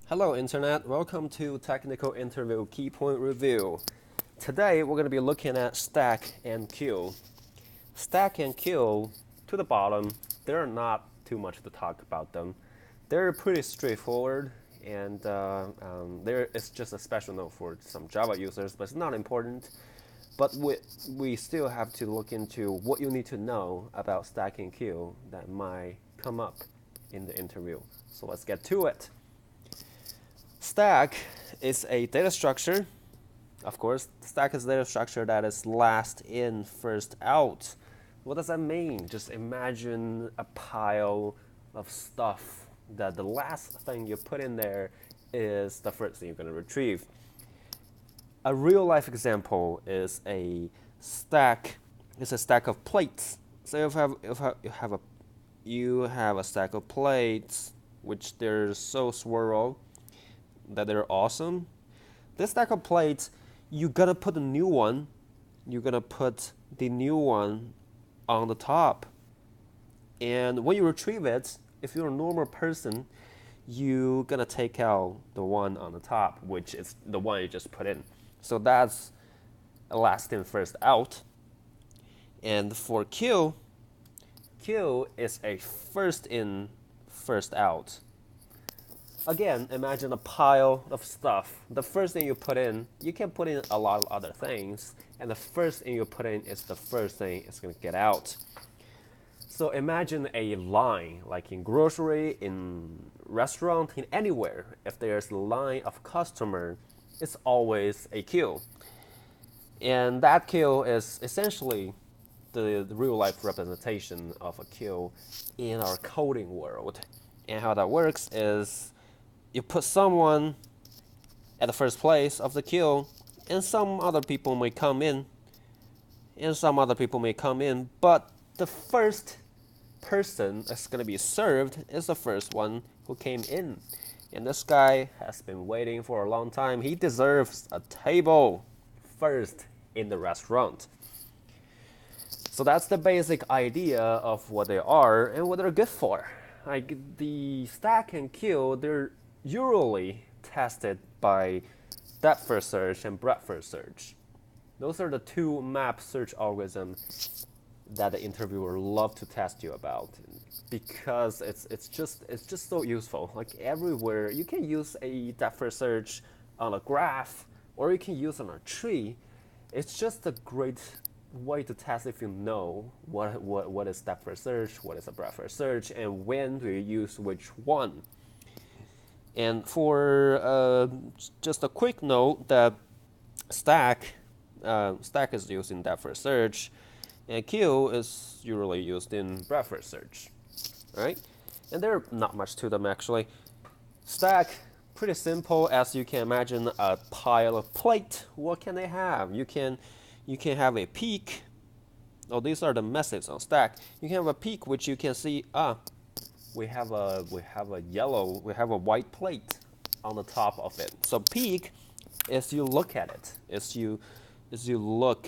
Hello Internet, welcome to Technical Interview Key Point Review. Today we're going to be looking at stack and queue. Stack and queue, to the bottom, they're not too much to talk about them. They're pretty straightforward and it's just a special note for some Java users, but it's not important. But we still have to look into what you need to know about stack and queue that might come up in the interview. So let's get to it. Stack is a data structure. Of course, stack is a data structure that is last in, first out. What does that mean? Just imagine a pile of stuff that the last thing you put in there is the first thing you're going to retrieve. A real life example is a stack. It's a stack of plates. So you have a stack of plates, which they're so swirl that they're awesome. This stack of plates, you gotta put a new one. You're gonna put the new one on the top. And when you retrieve it, if you're a normal person, you're gonna take out the one on the top, which is the one you just put in. So that's a last in, first out. And for queue is a first in, first out. Again, imagine a pile of stuff. The first thing you put in, you can put in a lot of other things, and the first thing you put in is the first thing it's going to get out. So imagine a line, like in grocery, in restaurant, in anywhere. If there's a line of customer, it's always a queue. And that queue is essentially the real life representation of a queue in our coding world. And how that works is you put someone at the first place of the queue, and some other people may come in, but the first person that's going to be served is the first one who came in. And this guy has been waiting for a long time. He deserves a table first in the restaurant. So that's the basic idea of what they are and what they're good for. Like the stack and queue, they're usually tested by depth first search and breadth first search. Those are the two map search algorithms that the interviewer love to test you about, because it's just so useful. Like everywhere, you can use a depth first search on a graph, or you can use on a tree. It's just a great way to test if you know what is depth first search, what is a breadth first search, and when do you use which one. And for just a quick note, that stack is used in depth first search, and queue is usually used in breadth first search, right? And there are not much to them actually. Stack, pretty simple, as you can imagine a pile of plate. What can they have? You can have a peak. Oh, these are the methods on stack. You can have a peak, which you can see. We have a white plate on the top of it. So peek is you look at it. Is you look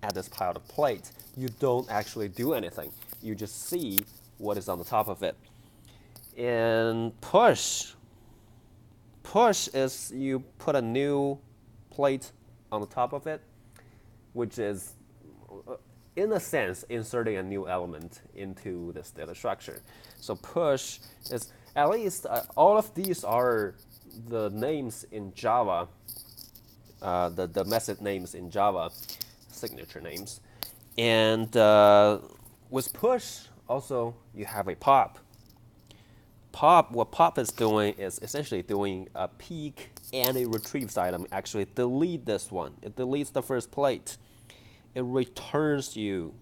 at this pile of plate. You don't actually do anything. You just see what is on the top of it. And push is you put a new plate on the top of it, which is in a sense inserting a new element into this data structure. So push is, at least all of these are the names in Java, the method names in Java, signature names. And with push, also you have a pop. What pop is doing is essentially doing a peek and a retrieves item. Actually delete this one. It deletes the first plate. It returns you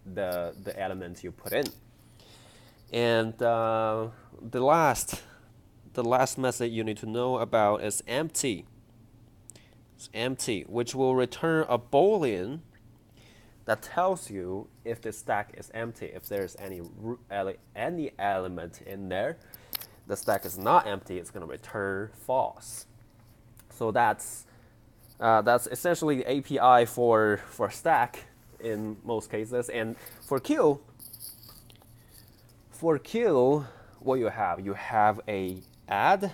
the elements you put in. And the last method you need to know about is empty. It's empty, which will return a Boolean that tells you if the stack is empty. If there's any element in there, the stack is not empty, it's going to return false. So that's essentially the API for stack in most cases. And for queue, what you have? You have a add,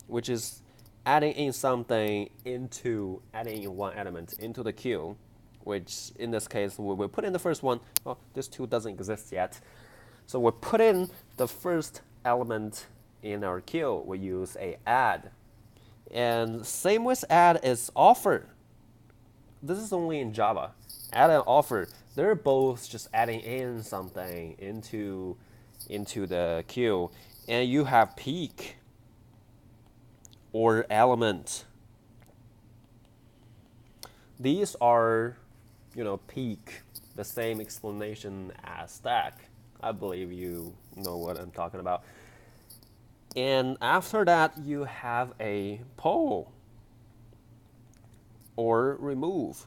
which is adding in something into adding in one element into the queue, which in this case we put in the first one. Oh, this tool doesn't exist yet, so we put in the first element in our queue. We use a add, and same with add is offer. This is only in Java. Add and offer, they're both just adding in something into the queue, and you have peak or element. These are, peak, the same explanation as stack. I believe you know what I'm talking about. And after that, you have a pull or remove.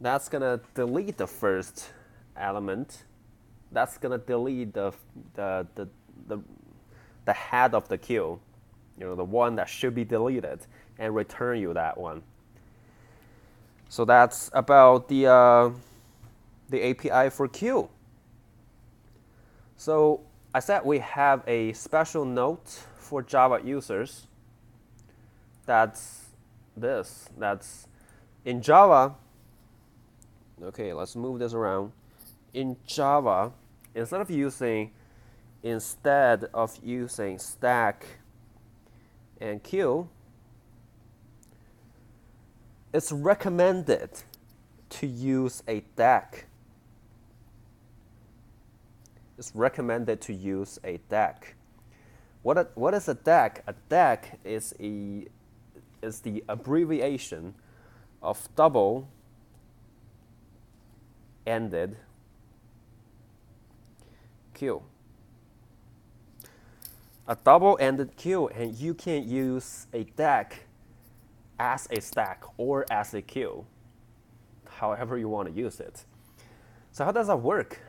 That's gonna delete the first element. That's gonna delete the head of the queue, the one that should be deleted, and return you that one. So that's about the API for queue. So I said we have a special note for Java users. That's this. That's in Java. Okay, let's move this around. In Java, instead of using stack and queue, it's recommended to use a DAC. It's recommended to use a DAC. What is a DAC? A DAC is the abbreviation of double-ended queue. A double-ended queue, and you can use a DAC as a stack or as a queue, however you want to use it. So how does that work?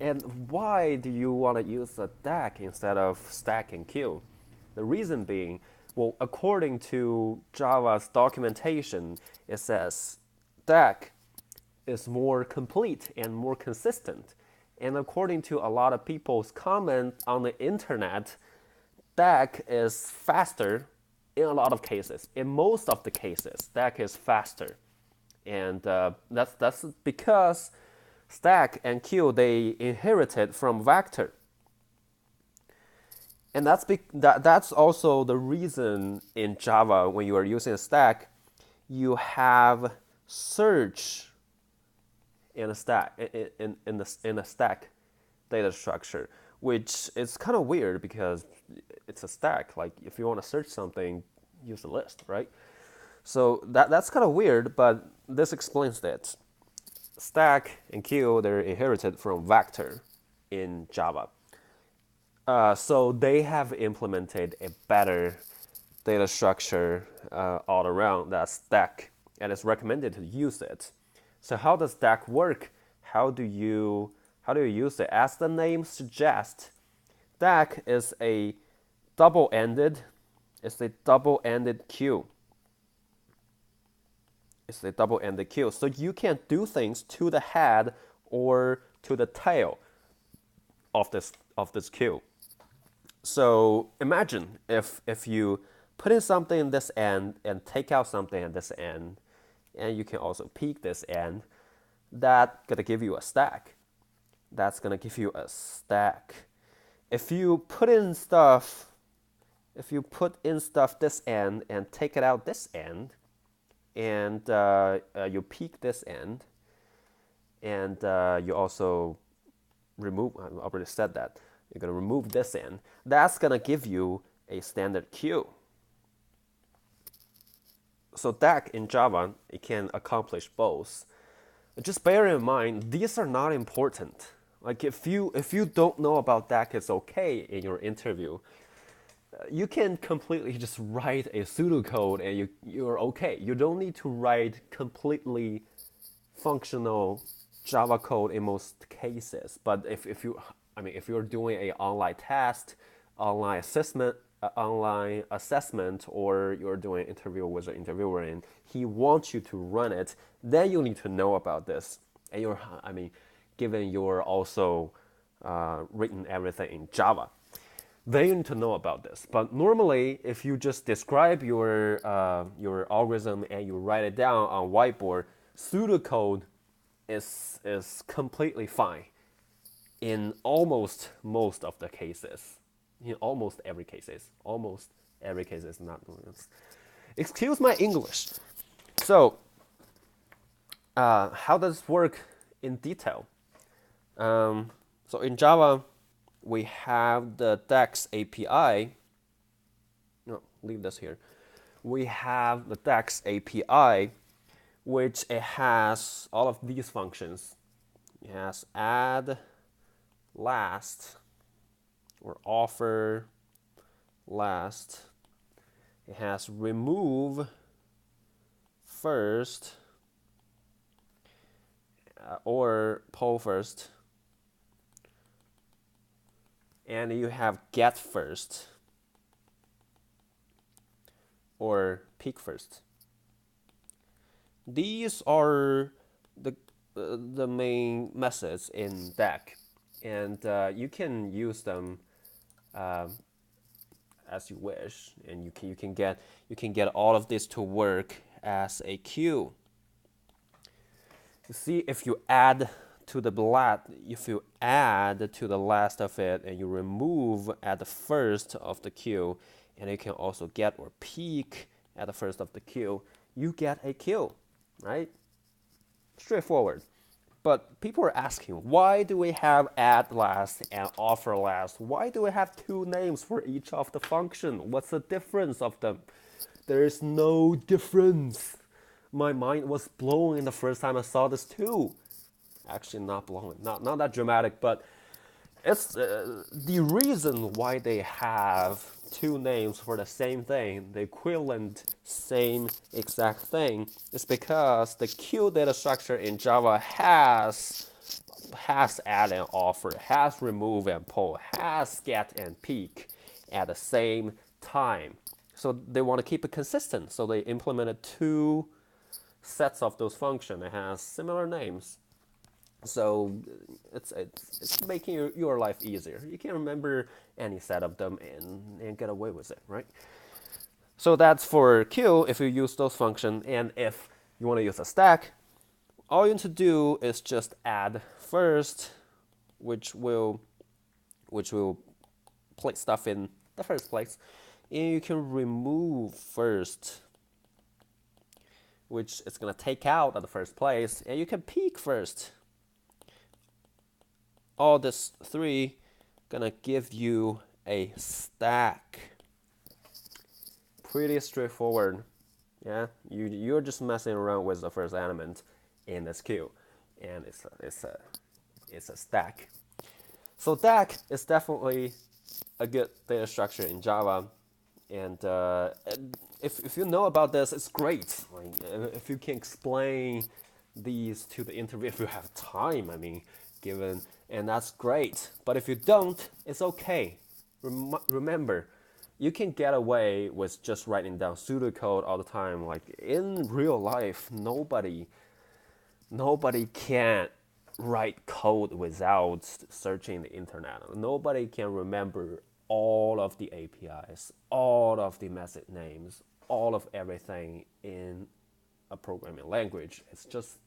And why do you want to use a DAC instead of stack and queue? The reason being, well, according to Java's documentation, it says DAC is more complete and more consistent. And according to a lot of people's comment on the internet, DAC is faster in a lot of cases. In most of the cases, DAC is faster. And that's because stack and queue, they inherited from vector. And that's also the reason in Java, when you are using a stack, you have search in a stack in a stack data structure, which is kind of weird because it's a stack. Like if you want to search something, use a list, right? So that's kind of weird, but this explains that. Stack and queue, they're inherited from vector in Java. So they have implemented a better data structure all around that stack, and it's recommended to use it. So how does stack work? How do you use it? As the name suggests, stack is a double-ended queue. It's a double-ended queue. So you can do things to the head or to the tail of this queue. So imagine if you put in something in this end and take out something at this end, and you can also peek this end, that's gonna give you a stack. That's gonna give you a stack. If you put in stuff this end and take it out this end, and you peek this end, and you also remove, I already said that, you're going to remove this end, that's going to give you a standard queue. So DAC in Java, it can accomplish both. Just bear in mind, these are not important. Like if you don't know about DAC, it's okay in your interview. You can completely just write a pseudocode and you're okay. You don't need to write completely functional Java code in most cases. But if you're doing an online test, online assessment, or you're doing an interview with an interviewer and he wants you to run it, then you need to know about this. And given you're also written everything in Java. They need to know about this. But normally, if you just describe your algorithm and you write it down on whiteboard, pseudocode is completely fine in almost most of the cases. In almost every cases. Almost every case is not. Excuse my English. So, how does this work in detail? So in Java, we have the DEX API. No, leave this here. We have the DEX API, which it has all of these functions. It has add, last, or offer, last. It has remove, first, or poll first. And you have get first or peek first. These are the main methods in DEC, and you can use them as you wish, and you can get all of this to work as a queue. You see, if you add to the last of it and you remove at the first of the queue, and you can also get or peek at the first of the queue, you get a queue, right? Straightforward. But people are asking, why do we have add last and offer last? Why do we have two names for each of the function? What's the difference of them? There is no difference. My mind was blown the first time I saw this too. Actually, not blown, not that dramatic, but it's the reason why they have two names for the same thing, the equivalent same exact thing, is because the queue data structure in Java has add and offer, has remove and poll, has get and peek at the same time. So they want to keep it consistent. So they implemented two sets of those functions. It has similar names. So it's making your life easier. You can remember any set of them and get away with it, right? So that's for queue if you use those functions. And if you want to use a stack, all you need to do is just add first, which will place stuff in the first place. And you can remove first, which is going to take out at the first place. And you can peek first. All this three gonna give you a stack. Pretty straightforward. Yeah, you're just messing around with the first element in this queue, and it's a stack. So DAC is definitely a good data structure in Java, and if you know about this, it's great. Like, if you can explain these to the interview, if you have time, I mean, given, and that's great. But if you don't, it's okay. Remember, you can get away with just writing down pseudocode all the time. Like in real life, nobody can write code without searching the internet. Nobody can remember all of the APIs, all of the method names, all of everything in a programming language. It's just,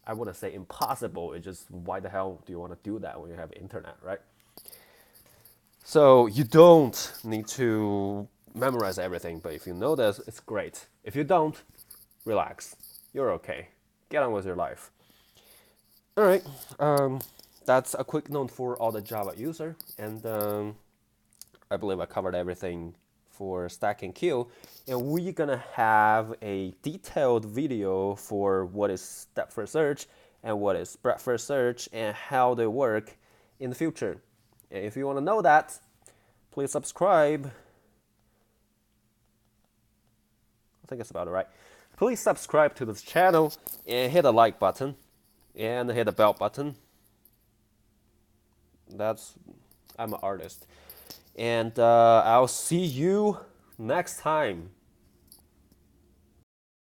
I wouldn't say impossible. It's just, why the hell do you want to do that when you have internet, right? So you don't need to memorize everything, but if you know this, it's great. If you don't, relax. You're okay. Get on with your life. All right, that's a quick note for all the Java user, and I believe I covered everything for stack and queue, and we're gonna have a detailed video for what is depth first search and what is breadth first search and how they work in the future. And if you want to know that, please subscribe. I think that's about it, right? Please subscribe to this channel and hit the like button and hit the bell button. I'm an artist. And I'll see you next time.